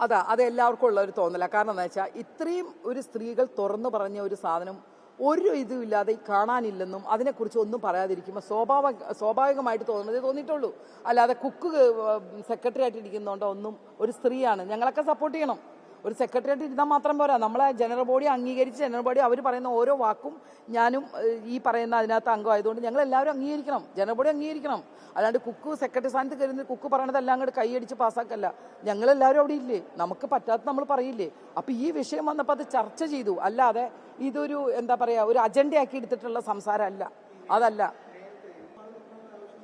അത് എല്ലാവർക്കും ഉള്ള ഒരു തോന്നല. കാരണം എന്താ വെച്ചാൽ ഇത്രയും ഒരു സ്ത്രീകൾ തുറന്നു പറഞ്ഞ ഒരു സാധനം ഒരു ഇതുമില്ലാതെ കാണാനില്ലെന്നും അതിനെക്കുറിച്ച് ഒന്നും പറയാതിരിക്കുമ്പോൾ സ്വാഭാവികമായിട്ട് തോന്നിയിട്ടുള്ളൂ. അല്ലാതെ കുക്ക് സെക്രട്ടറി ആയിട്ട് ഇരിക്കുന്നതുകൊണ്ടോ ഒന്നും. ഒരു സ്ത്രീയാണ്, ഞങ്ങളൊക്കെ സപ്പോർട്ട് ചെയ്യണം. ഒരു സെക്രട്ടറി ആയിട്ട് ഇരുന്നാൽ മാത്രം പോരാ, നമ്മളെ ജനറൽ ബോഡി അംഗീകരിച്ച് ജനറൽ ബോഡി അവർ പറയുന്ന ഓരോ വാക്കും ഞാനും ഈ പറയുന്ന അതിനകത്ത് അംഗമായതുകൊണ്ട് ഞങ്ങൾ എല്ലാവരും അംഗീകരിക്കണം, ജനറൽ ബോഡി അംഗീകരിക്കണം. അല്ലാണ്ട് കുക്ക് സെക്രട്ടറി സ്ഥാനത്ത് കയറുന്ന കുക്ക് പറയണതെല്ലാം അങ്ങോട്ട് കൈയടിച്ച് പാസ്സാക്കല്ല. ഞങ്ങളെല്ലാവരും അവിടെ ഇല്ലേ, നമുക്ക് പറ്റാത്ത നമ്മൾ പറയില്ലേ. അപ്പം ഈ വിഷയം വന്നപ്പോൾ അത് ചർച്ച ചെയ്തു, അല്ലാതെ ഇതൊരു എന്താ പറയുക ഒരു അജണ്ടയാക്കി എടുത്തിട്ടുള്ള സംസാരമല്ല, അതല്ല.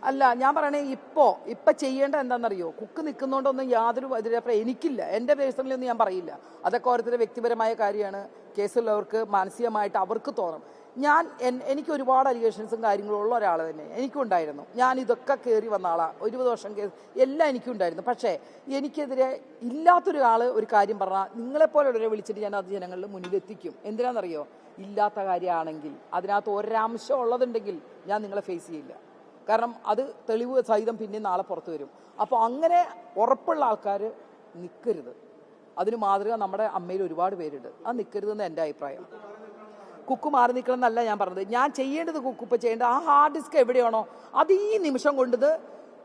അല്ല, ഞാൻ പറയണേ ഇപ്പൊ ചെയ്യേണ്ട എന്താണെന്നറിയോ, കുക്ക് നിൽക്കുന്നതുകൊണ്ടൊന്നും യാതൊരു എതിരഭിപ്രായം എനിക്കില്ല. എൻ്റെ പേഴ്സണലൊന്നും ഞാൻ പറയില്ല, അതൊക്കെ ഓരോരുത്തരുടെ വ്യക്തിപരമായ കാര്യമാണ്. കേസുള്ളവർക്ക് മാനസികമായിട്ട് അവർക്ക് തോന്നും. എനിക്ക് ഒരുപാട് അലിഗേഷൻസും കാര്യങ്ങളും ഉള്ള ഒരാൾ തന്നെ എനിക്കും ഉണ്ടായിരുന്നു. ഞാൻ ഇതൊക്കെ കയറി വന്ന ആളാണ്, 20 വർഷം കേസ് എല്ലാം എനിക്കും ഉണ്ടായിരുന്നു. പക്ഷേ എനിക്കെതിരെ ഇല്ലാത്തൊരാൾ ഒരു കാര്യം പറഞ്ഞാൽ നിങ്ങളെപ്പോലുള്ളവരെ വിളിച്ചിട്ട് ഞാൻ അത് ജനങ്ങളുടെ മുന്നിലെത്തിക്കും. എന്തിനാണെന്നറിയോ, ഇല്ലാത്ത കാര്യമാണെങ്കിൽ അതിനകത്ത് ഒരംശം ഉള്ളതുണ്ടെങ്കിൽ ഞാൻ നിങ്ങളെ ഫേസ് ചെയ്യില്ല. കാരണം അത് തെളിവ് സഹിതം പിന്നെ നാളെ പുറത്തു വരും. അപ്പോൾ അങ്ങനെ ഉറപ്പുള്ള ആൾക്കാർ നിൽക്കരുത്. അതിന് മാതൃക നമ്മുടെ അമ്മയിൽ ഒരുപാട് പേരുണ്ട്. അത് നിൽക്കരുതെന്ന് എൻ്റെ അഭിപ്രായം. കുക്ക് മാറി നിൽക്കണം എന്നല്ല ഞാൻ പറഞ്ഞത്. ഞാൻ ചെയ്യേണ്ടത് കുക്ക് ഇപ്പോൾ ചെയ്യേണ്ടത് ആ ഹാർഡ് ഡിസ്ക് എവിടെയാണോ അത് ഈ നിമിഷം കൊണ്ടത്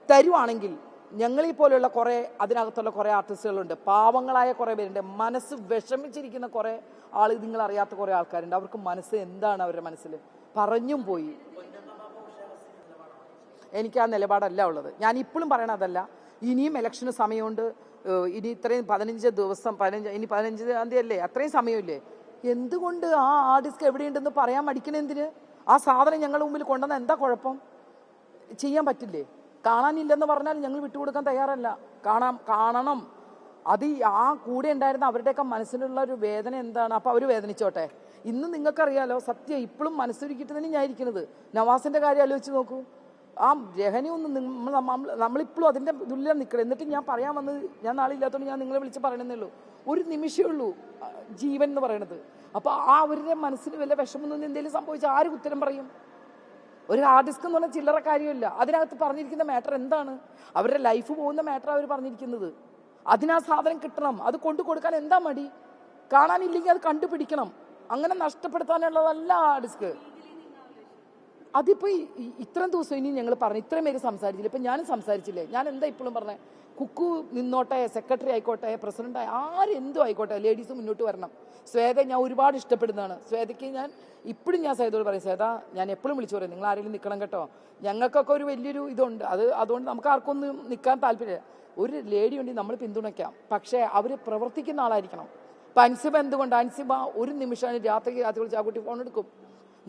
തരുവാണെങ്കിൽ ഞങ്ങളീ പോലെയുള്ള കുറേ അതിനകത്തുള്ള കുറേ ആർട്ടിസ്റ്റുകളുണ്ട്, പാവങ്ങളായ കുറേ പേരുണ്ട്, മനസ്സ് വിഷമിച്ചിരിക്കുന്ന കുറേ നിങ്ങൾ അറിയാത്ത കുറേ ആൾക്കാരുണ്ട്. അവർക്ക് മനസ്സ് എന്താണ് അവരുടെ മനസ്സിൽ പറഞ്ഞും പോയി. എനിക്ക് ആ നിലപാടല്ല ഉള്ളത്. ഞാൻ ഇപ്പോഴും പറയണതല്ല. ഇനിയും ഇലക്ഷന് സമയമുണ്ട്. ഇനി ഇത്രയും 15 ദിവസം, ഇനി 15-ാം തീയതി അല്ലേ, അത്രയും സമയമില്ലേ. എന്തുകൊണ്ട് ആ ഡിസ്ക് എവിടെയുണ്ടെന്ന് പറയാൻ മടിക്കണേ എന്തിന്? ആ സാധനം ഞങ്ങളുടെ മുമ്പിൽ കൊണ്ടുവന്ന എന്താ കുഴപ്പം? ചെയ്യാൻ പറ്റില്ലേ? കാണാനില്ലെന്ന് പറഞ്ഞാൽ ഞങ്ങൾ വിട്ടുകൊടുക്കാൻ തയ്യാറല്ല. കാണണം. അത് ആ കൂടെ ഉണ്ടായിരുന്ന അവരുടെയൊക്കെ മനസ്സിലുള്ള ഒരു വേദന എന്താണ്. അപ്പോൾ അവർ വേദനിച്ചോട്ടെ. ഇന്ന് നിങ്ങൾക്കറിയാലോ, സത്യം ഇപ്പോഴും മനസ്സൊരുക്കിയിട്ട് തന്നെ ഞാൻ ഇരിക്കുന്നത്. നവാസിൻ്റെ കാര്യം ആലോചിച്ച് നോക്കൂ. ആ രഹനി നമ്മളിപ്പോഴും അതിൻ്റെ ദുല്യം നിൽക്കണം. എന്നിട്ട് ഞാൻ പറയാൻ വന്നത്, ഞാൻ നാളെ ഇല്ലാത്തതുകൊണ്ട് ഞാൻ നിങ്ങളെ വിളിച്ച് പറയണമെന്നേ ഉള്ളൂ. ഒരു നിമിഷമേ ഉള്ളൂ ജീവൻ എന്ന് പറയണത്. അപ്പോൾ ആ അവരുടെ മനസ്സിന് വല്ല വിഷമൊന്നും എന്തെങ്കിലും സംഭവിച്ചാൽ ആര് ഉത്തരം പറയും? ഒരു ഹാർഡ് ഡിസ്ക് എന്ന് പറഞ്ഞാൽ ചില്ലറ കാര്യമില്ല. അതിനകത്ത് പറഞ്ഞിരിക്കുന്ന മാറ്റർ എന്താണ്? അവരുടെ ലൈഫ് പോകുന്ന മാറ്റർ അവർ പറഞ്ഞിരിക്കുന്നത്. അതിനാ സാധനം കിട്ടണം. അത് കൊണ്ടു കൊടുക്കാൻ എന്താ മടി? കാണാനില്ലെങ്കിൽ അത് കണ്ടുപിടിക്കണം. അങ്ങനെ നഷ്ടപ്പെടുത്താനുള്ളതല്ല ഹാർഡ് ഡിസ്ക്. അതിപ്പോൾ ഇത്രയും ദിവസം ഇനി ഞങ്ങൾ പറഞ്ഞു, ഇത്രയും പേര് സംസാരിച്ചില്ല. ഇപ്പം ഞാനും സംസാരിച്ചില്ലേ. ഞാൻ എന്താ ഇപ്പോഴും പറഞ്ഞത്? കുക്കു നിന്നോട്ടെ, സെക്രട്ടറി ആയിക്കോട്ടെ, പ്രസിഡന്റ് ആരെന്തും ആയിക്കോട്ടെ, ലേഡീസ് മുന്നോട്ട് വരണം. ശ്വേത ഞാൻ ഒരുപാട് ഇഷ്ടപ്പെടുന്നതാണ്. ശ്വേതയ്ക്ക് ഞാൻ ഇപ്പോഴും ഞാൻ ശ്വേതയോട് പറയും, ശ്വേത ഞാൻ എപ്പോഴും വിളിച്ചു പറയും, നിങ്ങൾ ആരെങ്കിലും നിൽക്കണം കേട്ടോ. ഞങ്ങൾക്കൊക്കെ ഒരു വലിയൊരു ഇതുണ്ട്. അതുകൊണ്ട് നമുക്ക് ആർക്കൊന്നും നിൽക്കാൻ താല്പര്യമില്ല. ഒരു ലേഡി ഉണ്ടെങ്കിൽ നമ്മൾ പിന്തുണയ്ക്കാം. പക്ഷേ അവർ പ്രവർത്തിക്കുന്ന ആളായിരിക്കണം. ഇപ്പം അൻസിബ എന്തുകൊണ്ട്? അൻസിബ ഒരു നിമിഷമാണ് രാത്രി വിളിച്ച് ആ കുട്ടി ഫോൺ എടുക്കും.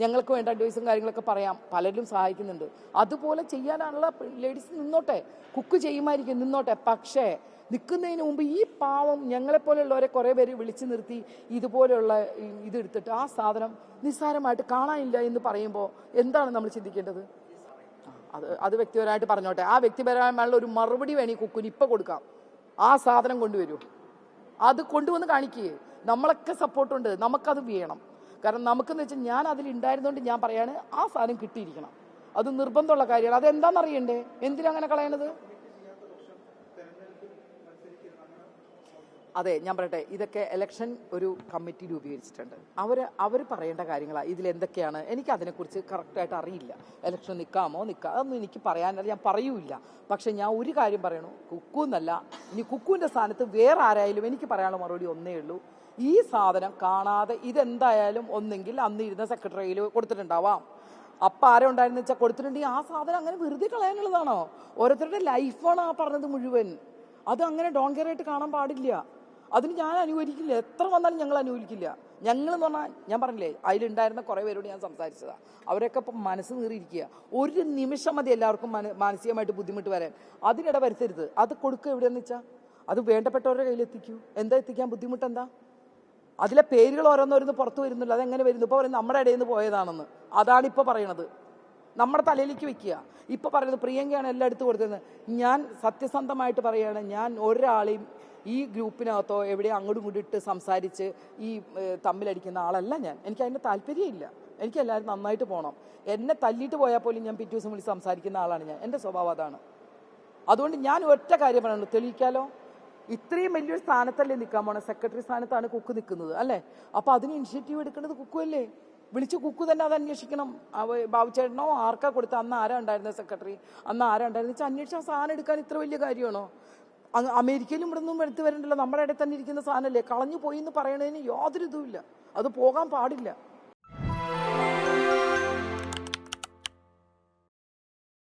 ഞങ്ങൾക്ക് വേണ്ട അഡ്വൈസും കാര്യങ്ങളൊക്കെ പറയാം. പലരും സഹായിക്കുന്നുണ്ട്. അതുപോലെ ചെയ്യാനുള്ള ലേഡീസ് നിന്നോട്ടെ, കുക്ക് ചെയ്യുമായിരിക്കും നിന്നോട്ടെ. പക്ഷേ നിൽക്കുന്നതിന് മുമ്പ് ഈ പാവം ഞങ്ങളെപ്പോലെയുള്ളവരെ കുറേ പേര് വിളിച്ചു നിർത്തി ഇതുപോലെയുള്ള ഇതെടുത്തിട്ട് ആ സാധനം നിസ്സാരമായിട്ട് കാണാനില്ല എന്ന് പറയുമ്പോൾ എന്താണ് നമ്മൾ ചിന്തിക്കേണ്ടത്? അത് വ്യക്തിപരമായിട്ട് പറഞ്ഞോട്ടെ. ആ വ്യക്തിപരമായുള്ള ഒരു മറുപടി വേണമെങ്കിൽ കുക്കിന് ഇപ്പം കൊടുക്കാം. ആ സാധനം കൊണ്ടുവരൂ, അത് കൊണ്ടുവന്ന് കാണിക്കുകയെ. നമ്മളൊക്കെ സപ്പോർട്ടുണ്ട്, നമുക്കത് വേണം. കാരണം നമുക്കെന്ന് വെച്ചാൽ ഞാൻ അതിലുണ്ടായിരുന്നതുകൊണ്ട് ഞാൻ പറയാണ്, ആ സാധനം കിട്ടിയിരിക്കണം. അത് നിർബന്ധമുള്ള കാര്യമാണ്. അതെന്താണെന്നറിയണ്ടേ? എന്തിനങ്ങനെ കളയണത്? അതെ, ഞാൻ പറയട്ടെ, ഇതൊക്കെ ഇലക്ഷൻ ഒരു കമ്മിറ്റി രൂപീകരിച്ചിട്ടുണ്ട്. അവർ പറയേണ്ട കാര്യങ്ങളാണ്. ഇതിലെന്തൊക്കെയാണ് എനിക്ക് അതിനെക്കുറിച്ച് കറക്റ്റായിട്ട് അറിയില്ല. ഇലക്ഷൻ നിൽക്കാമോ അതൊന്നും എനിക്ക് പറയാനല്ല, ഞാൻ പറയൂല. പക്ഷെ ഞാൻ ഒരു കാര്യം പറയണു, കുക്കു എന്നല്ല, ഇനി കുക്കുവിൻ്റെ സ്ഥാനത്ത് വേറെ ആരായാലും എനിക്ക് പറയാനുള്ള മറുപടി ഒന്നേ ഉള്ളൂ. ഈ സാധനം കാണാതെ ഇതെന്തായാലും ഒന്നെങ്കിൽ അന്ന് ഇരുന്ന സെക്രട്ടറിയിൽ കൊടുത്തിട്ടുണ്ടാവാം. അപ്പം ആരും ഉണ്ടായിരുന്നു വെച്ചാൽ കൊടുത്തിട്ടുണ്ടെങ്കിൽ ആ സാധനം അങ്ങനെ വെറുതെ കളയാനുള്ളതാണോ? ഓരോരുത്തരുടെ ലൈഫാണ് ആ പറഞ്ഞത് മുഴുവൻ. അത് അങ്ങനെ ഡോൺ കെയർ ആയിട്ട് കാണാൻ പാടില്ല. അതിന് ഞാൻ അനുകൂലിക്കില്ല. എത്ര വന്നാലും ഞങ്ങൾ അനുകൂലിക്കില്ല. ഞങ്ങളെന്ന് പറഞ്ഞാൽ ഞാൻ പറഞ്ഞില്ലേ, അതിലുണ്ടായിരുന്ന കുറേ പേരോട് ഞാൻ സംസാരിച്ചതാണ്. അവരൊക്കെ ഇപ്പം മനസ്സ് നീറിയിരിക്കുക. ഒരു നിമിഷം മതി എല്ലാവർക്കും മാനസികമായിട്ട് ബുദ്ധിമുട്ട് വരാൻ. അതിനിട വരുത്തരുത്. അത് കൊടുക്കുക. എവിടെയെന്ന് വെച്ചാൽ അത് വേണ്ടപ്പെട്ടവരുടെ കയ്യിലെത്തിക്കൂ. എന്താ എത്തിക്കാൻ ബുദ്ധിമുട്ടെന്താ? അതിലെ പേരുകൾ ഓരോന്നോരോന്ന് പുറത്തു വരുന്നില്ല. അതെങ്ങനെ വരുന്നു? ഇപ്പോൾ പറയുന്നത് നമ്മുടെ ഇടയിൽ നിന്ന് പോയതാണെന്ന്. അതാണിപ്പോൾ പറയണത്. നമ്മുടെ തലയിലേക്ക് വെക്കുക. ഇപ്പോൾ പറയുന്നത് പ്രിയങ്കയാണ് എല്ലാം എടുത്തു കൊടുത്തത്. ഞാൻ സത്യസന്ധമായിട്ട് പറയുകയാണ്, ഞാൻ ഒരാളെയും ഈ ഗ്രൂപ്പിനകത്തോ എവിടെയോ അങ്ങോട്ടും ഇങ്ങോട്ടും ഇട്ട് സംസാരിച്ച് ഈ തമ്മിലടിക്കുന്ന ആളല്ല ഞാൻ. എനിക്ക് അതിൻ്റെ താല്പര്യമില്ല. എനിക്ക് എല്ലാവരും നന്നായിട്ട് പോകണം. എന്നെ തല്ലിയിട്ട് പോയാൽ പോലും ഞാൻ പിറ്റേ ദിവസം വിളിച്ച് സംസാരിക്കുന്ന ആളാണ് ഞാൻ. എൻ്റെ സ്വഭാവം അതാണ്. അതുകൊണ്ട് ഞാൻ ഒറ്റ കാര്യം പറയുള്ളൂ, തെളിയിക്കാലോ. ഇത്രയും വലിയൊരു സ്ഥാനത്തല്ലേ നിൽക്കാൻ പോണേ, സെക്രട്ടറി സ്ഥാനത്താണ് കുക്ക് നിൽക്കുന്നത് അല്ലേ? അപ്പൊ അതിന് ഇനിഷ്യേറ്റീവ് എടുക്കേണ്ടത് കുക്കു അല്ലേ? വിളിച്ച് കുക്കു തന്നെ അത് അന്വേഷിക്കണം. ബാബുചേട്ടനോ ആർക്കാ കൊടുത്ത, അന്ന് ആരാ ഉണ്ടായിരുന്നത് സെക്രട്ടറി, അന്ന് ആരാ ഉണ്ടായിരുന്നു വെച്ചാൽ അന്വേഷിച്ച ആ സാധനം എടുക്കാൻ ഇത്ര വലിയ കാര്യമാണോ? അമേരിക്കയിലും ഇവിടെ നിന്നും എടുത്തു വരണ്ടല്ലോ, നമ്മുടെ ഇടയിൽ തന്നെ ഇരിക്കുന്ന സാധനമല്ലേ, കളഞ്ഞു പോയി എന്ന് പറയണതിന് യാതൊരു ഇതുമില്ല, അത് പോകാൻ പാടില്ല.